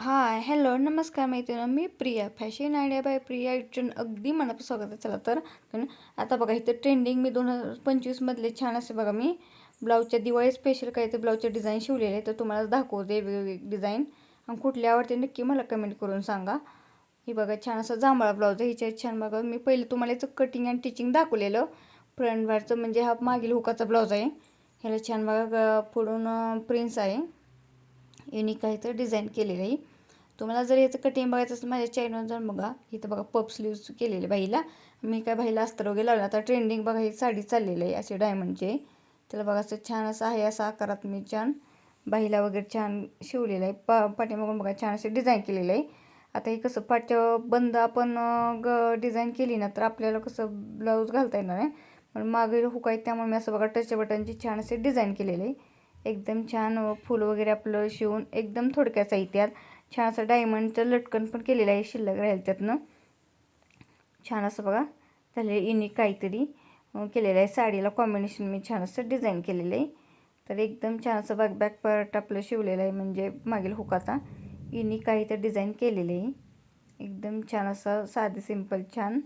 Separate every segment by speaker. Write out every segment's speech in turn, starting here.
Speaker 1: हाय, hello, नमस्कार मैत्रिणी. मी Priya, fashion idea by Priya YouTube अगदी मनापासून स्वागत आहे. चला तर आता बघा इथं ट्रेंडिंग मी 2025 छान असे बघा मी ब्लाऊजच्या दिवाळी स्पेशल काय ते ब्लाऊजचे डिझाईन शिवलेले आहे. तर तुम्हाला दाखवते वेगवेगळे डिझाईन आणि कुठली आवडते नक्की मला कमेंट करून सांगा. ही बघा छान असा जांभळा ब्लाऊज आहे. हिच्यात छान बघा मी पहिले तुम्हाला याचं कटिंग आणि टिचिंग दाखवलेलं. फ्रंट बारचं म्हणजे हा मागील हुकाचा ब्लाऊज आहे. ह्याला छान बघा पुढून प्रिन्स आहे. युनिक आहे तर डिझाईन केलेलं आहे. तुम्हाला जर याचं कटिंग बघायचं असेल माझ्या चॅनलवर जाऊन बघा. इथं बघा पप स्लीव्स केलेले बाईला. मी काय बाईला अस्तर वगैरे लावलं. आता ट्रेंडिंग बघा ही साडी चाललेली आहे असे डायमंडचे. त्याला बघा असं छान असं आहे, असा आकारात मी छान बाईला वगैरे छान शिवलेलं आहे. पाठीमागून बघा छान असे डिझाईन केलेलं आहे. आता हे कसं बंद आपण डिझाईन केली ना तर आपल्याला कसं ब्लाऊज घालता येणार आहे. पण मागे हुक आहे त्यामुळे मी असं बघा टच बटनची छान असे डिझाईन केलेले आहे. एकदम छान फूल वगैरे आपलं शिवून एकदम थोडक्यात साहित्यात छान असं डायमंडचं लटकन पण केलेलं आहे शिल्लक राहील त्यातनं. छान असं बघा झाले युनिक काहीतरी केलेलं आहे. साडीला कॉम्बिनेशन मी छान असं डिझाईन केलेलं आहे. तर एकदम छान असं बॅक पार्ट आपलं शिवलेलं आहे म्हणजे मागील हुकाचा युनिक काही तर डिझाईन केलेलं आहे. एकदम छान असं साधे सिंपल छान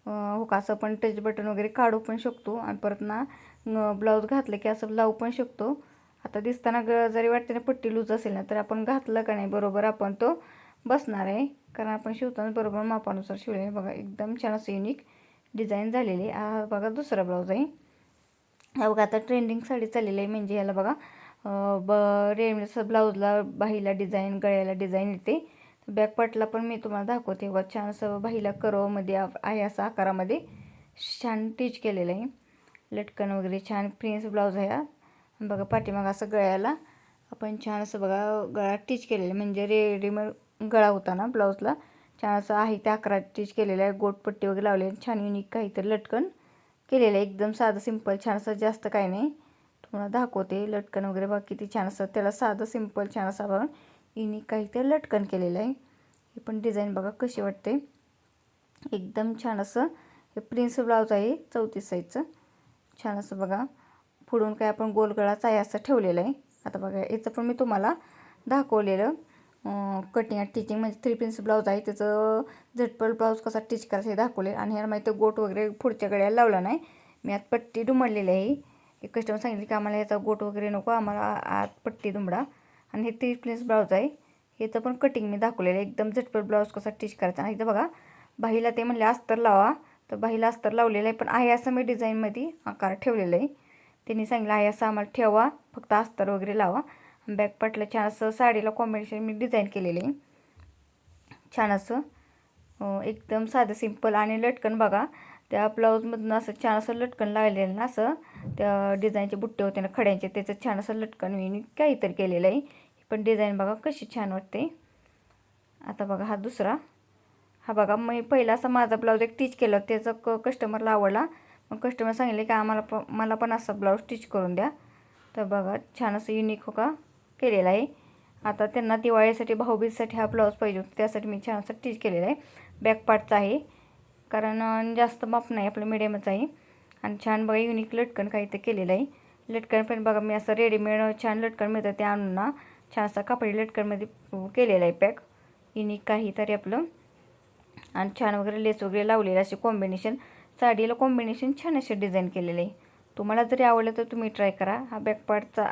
Speaker 1: हुकाचं पण टच बटन वगैरे काढू पण शकतो आणि परत ना ब्लाऊज घातलं की असं लावू पण शकतो. आता दिसताना जरी वाटते ना पट्टी लूज असेल ना तर आपण घातलं का नाही बरोबर आपण तो बसणार आहे. कारण आपण शिवताना बरोबर मापानुसार शिवले आहे. बघा एकदम छान असं युनिक डिझाईन झालेली. हा बघा दुसरा ब्लाऊज आहे. हा बघा आता ट्रेंडिंग साडी चाललेली आहे म्हणजे याला बघा रेडीमेड ब्लाऊजला बाहीला डिझाईन गळ्याला डिझाईन येते. बॅक पार्टला पण मी तुम्हाला दाखवते. बघा छान असं बाहीला करवमध्ये आहे असं आकारामध्ये छान टिच केलेलं आहे. लटकन वगैरे छान प्रिन्स ब्लाऊज आहे हा. बघा पाठीमाग असं गळ्याला आपण छान असं बघा गळा टिच केलेलं म्हणजे रेडीमेड गळा होता ना ब्लाऊजला छान असं आहे त्या आकारात टिच केलेलं आहे. गोटपट्टी वगैरे लावले छान युनिक काहीतरी लटकन केलेलं आहे. एकदम साधं सिंपल छान असं जास्त काही नाही. तुम्हाला दाखवते लटकन वगैरे बघा किती छान असं त्याला साधं सिंपल छान असं बघा युनिक काहीतरी लटकन केलेलं आहे. हे पण डिझाईन बघा कशी वाटते एकदम छान असं. हे प्रिन्स ब्लाऊज आहे 34 साईजचं. छान असं बघा पुढून काय आपण गोलगळाच आहे असं ठेवलेलं आहे. आता बघा याचं पण मी तुम्हाला दाखवलेलं कटिंग आणि टिचिंग म्हणजे 3 पिन्स ब्लाऊज आहे त्याचं झटपट ब्लाऊज कसा टिच करायचं हे दाखवले. आणि ह्याला माहिती गोट वगैरे पुढच्या गळ्याला लावला नाही मी आत पट्टी दुमडलेली आहे. एक कस्टमर सांगितले की आम्हाला याचा गोट वगैरे नको आम्हाला आत पट्टी दुमडा. आणि हे 3 पिन्स ब्लाऊज आहे. ह्याचं पण कटिंग मी दाखवलेलं आहे एकदम झटपट ब्लाऊज कसा टिच करायचा. आणि इथं बघा बाहीला ते म्हणले अस्तर लावा तर बाहीला अस्तर लावलेलं आहे पण आहे असं मी डिझाईनमध्ये आकार ठेवलेलं आहे. त्यांनी सांगितलं आहे असं आम्हाला ठेवा फक्त अस्तर वगैरे लावा. बॅक पार्टला छान असं साडीला कॉम्बिनेशन मी डिझाईन केलेलं आहे छान असं एकदम साधं सिंपल. आणि लटकन बघा त्या ब्लाऊजमधून असं छान असं लटकन लागलेलं ना असं त्या डिझाईनचे बुट्टे होते ना खड्यांचे त्याचं छान असं लटकन मी काहीतरी केलेलं आहे. पण डिझाईन बघा कशी छान वाटते. आता बघा हा दुसरा हा बघा मी पहिला असा माझा ब्लाऊज एक टिच केला त्याचा कस्टमरला आवडला. मग कस्टमर सांगितले की मला पण असा ब्लाऊज स्टिच करून द्या. तर बघा छान असं युनिक हो का केलेला आहे. आता त्यांना दिवाळीसाठी भाऊबीजसाठी हा ब्लाऊज पाहिजे होता त्यासाठी मी छान असं स्टिच केलेला आहे. बॅक पार्टचा आहे कारण जास्त माप नाही आपलं मिडियमच आहे. आणि छान बघा युनिक लटकन काही तर केलेलं आहे. लटकन पण बघा मी असं रेडीमेड छान लटकन मिळतं ते आणून ना छान असा कापडी लटकनमध्ये केलेलं आहे पॅक युनिक काहीतरी आपलं. आणि छान वगैरे लेस वगैरे लावलेलं असे कॉम्बिनेशन साडीला कॉम्बिनेशन छान असे डिझाईन केलेले आहे. तुम्हाला जरी आवडलं तर तुम्ही ट्राय करा. हा बॅक पार्टचा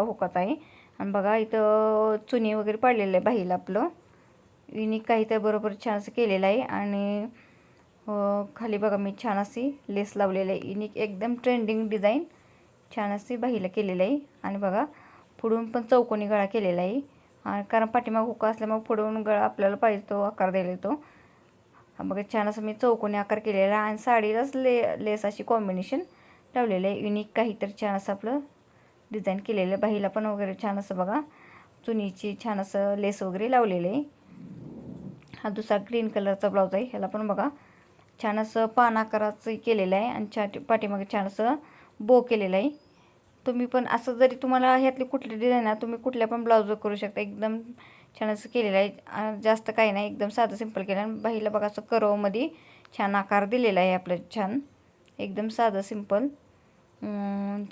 Speaker 1: हुकाचा आहे. आणि बघा इथं चुनी वगैरे पाडलेलं आहे बाहीला आपलं युनिक काही तर बरोबर छान असं केलेलं आहे. आणि खाली बघा मी छान अशी लेस लावलेलं आहे युनिक एकदम ट्रेंडिंग डिझाईन छान अशी बाहीला केलेलं आहे. आणि बघा पुढून पण चौकोनी गळा केलेला आहे कारण पाठीमाग हुका असल्यामुळे पुढून गळा आपल्याला पाहिजे तो आकार द्यायला येतो. बघा छान असं मी चौकोनी आकार केलेला आणि साडीलाच लेस अशी कॉम्बिनेशन लावलेलं आहे युनिक काहीतरी छान असं आपलं डिझाईन केलेलं आहे. बाहीला पण वगैरे छान असं बघा चुनीची छान असं लेस वगैरे लावलेलं आहे. हा दुसरा ग्रीन कलरचा ब्लाऊज आहे. ह्याला पण बघा छान असं पान आकाराचं केलेलं आहे आणि पाठीमागे छान असं बो केलेलं आहे. तुम्ही पण असं जरी तुम्हाला ह्यातली कुठली डिझाईन आहे तुम्ही कुठल्या पण ब्लाऊजवर करू शकता. एकदम छान असं केलेलं आहे जास्त काही नाही एकदम साधं सिंपल केलं. आणि बाहीला बघा असं करवमध्ये छान आकार दिलेला आहे आपलं छान एकदम साधं सिंपल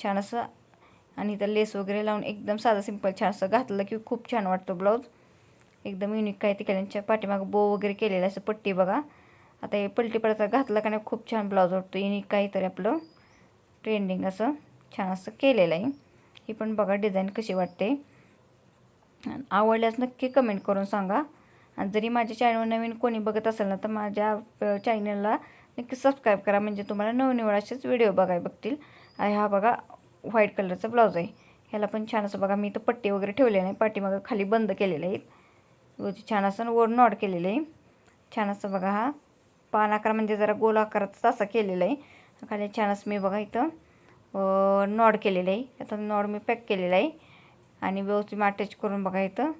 Speaker 1: छान असं. आणि इथं लेस वगैरे लावून एकदम साधं सिंपल छान असं घातलं की खूप छान वाटतं ब्लाऊज. एकदम युनिक काय ते केल्यांच्या पाठीमागं बो वगैरे केलेलं असं पट्टी बघा. आता हे पलटी पडता घातला का नाही खूप छान ब्लाऊज वाटतो. युनिक काहीतरी आपलं ट्रेंडिंग असं छान असं केलेलं आहे. ही पण बघा डिझाईन कशी वाटते. आवडल्यास नक्की कमेंट करून सांगा. आणि जरी माझ्या चॅनलवर नवीन कोणी बघत असेल ना तर माझ्या चॅनलला नक्की सबस्क्राईब करा, म्हणजे तुम्हाला नवनवीन असेच व्हिडिओ बघायला भेटतील. आणि हा बघा व्हाईट कलरचा ब्लाऊज आहे. ह्याला पण छान असं बघा मी तर पट्टी वगैरे ठेवले नाही, पाठीमागं खाली बंद केलेलं आहे. छान असं वर नॉड केलेलं आहे. छान असं बघा हा पान आकार म्हणजे जरा गोल आकाराचा असा केलेला आहे. खाली छान असं मी बघा इथं नॉड केलेलं आहे. आता नॉड मी पॅक केलेलं आहे आणि व्यवस्थित अटॅच करून बघा इथं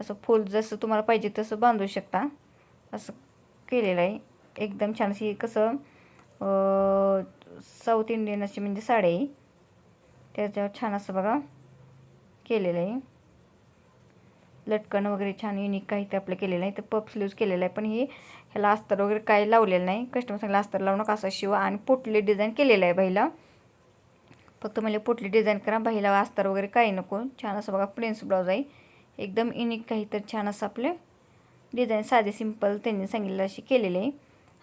Speaker 1: असं फुल जसं तुम्हाला पाहिजे तसं बांधू शकता असं केलेलं आहे. एकदम छान अशी कसं साऊथ इंडियन अशी म्हणजे साडी आहे, त्याच्यावर छान असं बघा केलेलं आहे. लटकन वगैरे छान युनिक काही ते आपलं केलेलं आहे. तर पफ स्लीव्ज केलेलं आहे, पण ह्याला अस्तर वगैरे काही लावलेलं नाही. कस्टमर सांगितलं अस्तर लावू नका असं शिवा. आणि पोटली डिझाईन केलेलं आहे बाईला, फक्त मला पोटली डिझाईन करा, बाईला अस्तर वगैरे काही नको. छान असं बघा प्रिन्स ब्लाऊज आहे. एकदम युनिक काही तर छान असं आपले डिझाईन साधी सिंपल त्यांनी सांगितलं अशी केलेली आहे.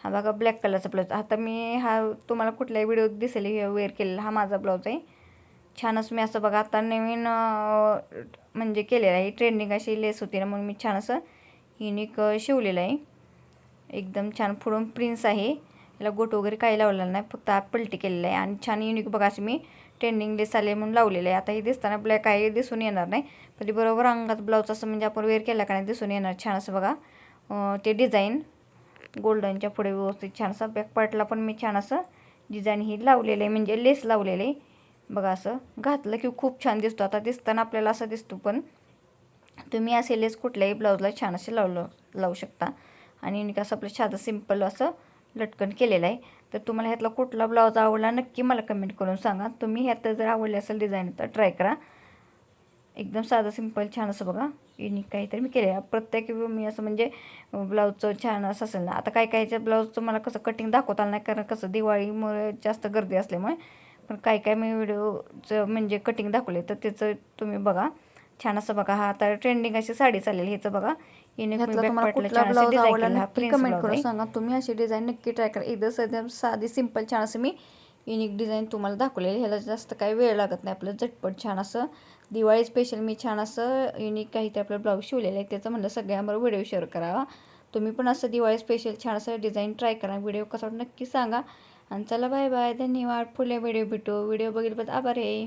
Speaker 1: हा बघा ब्लॅक कलरचा ब्लाऊज. आता मी हा तुम्हाला कुठल्याही व्हिडिओत दिसेल वेअर केलेला हा माझा ब्लाऊज आहे. छान असं मी असं बघा आता नवीन म्हणजे केलेलं आहे. ट्रेंडिंग अशी लेस होती ना म्हणून मी छान असं युनिक शिवलेलं आहे. एकदम छान पुढून प्रिन्स आहे. याला गोट वगैरे काही लावलेलं नाही, फक्त आत पलटी केलेलं आहे. आणि छान युनिक बघा अशी मी ट्रेंडिंग लेस आले म्हणून लावलेलं आहे. आता हे दिसताना ब्लॅक आहे दिसून येणार नाही, पण ते बरोबर अंगात ब्लाऊज असं म्हणजे आपण वेअर केला का नाही दिसून येणार. छान असं बघा ते डिझाईन गोल्डनच्या पुढे व्यवस्थित छान असं बॅक पार्टला पण मी छान असं डिझाईन ही लावलेलं आहे, म्हणजे लेस लावलेलं आहे बघा. असं घातलं की खूप छान दिसतो. आता दिसताना आपल्याला असं दिसतो, पण तुम्ही असे लेस कुठल्याही ब्लाऊजला छान असे लावू शकता. आणि युनिक असं आपलं साधं सिंपल असं लटकन केलेलं आहे. तर तुम्हाला ह्यातला कुठला ब्लाऊज आवडला नक्की मला कमेंट करून सांगा. तुम्ही ह्यात जर आवडले असेल डिझाईन तर ट्राय करा. एकदम साधं सिंपल छान असं बघा युनिक काहीतरी मी केलं आहे. प्रत्येक मी असं म्हणजे ब्लाऊजचं छान असं असेल ना. आता काय ब्लाऊजचं मला कसं कटिंग दाखवता आलं नाही, कारण कसं दिवाळीमुळे जास्त गर्दी असल्यामुळे. पण काय मी व्हिडिओचं म्हणजे कटिंग दाखवले तर त्याचं तुम्ही बघा. छान असं बघा हा आता ट्रेंडिंग अशी साडी चालेल. ह्याचं बघा युनिक
Speaker 2: तुम्हाला कुठला ब्लाऊज आवडला नक्की कमेंट करून
Speaker 1: आहे.
Speaker 2: सांगा. तुम्ही अशी डिझाईन नक्की ट्राय करा. एकदा सध्या साधी सिंपल छान असं मी युनिक डिझाईन तुम्हाला दाखवलेली. ह्याला जास्त काही वेळ लागत नाही, आपलं झटपट छान असं दिवाळी स्पेशल मी छान असं युनिक काही ते आपलं ब्लाऊज शिवलेलं आहे. त्याचं म्हणलं सगळ्यांबरोबर व्हिडिओ शेअर करावा. तुम्ही पण असं दिवाळी स्पेशल छान असं डिझाईन ट्राय करा. व्हिडिओ कसा नक्की सांगा. आणि चला बाय बाय, धन्यवाद. पुढल्या व्हिडिओ भेटू. व्हिडिओ बघितल्याबद्दल आभार आहे.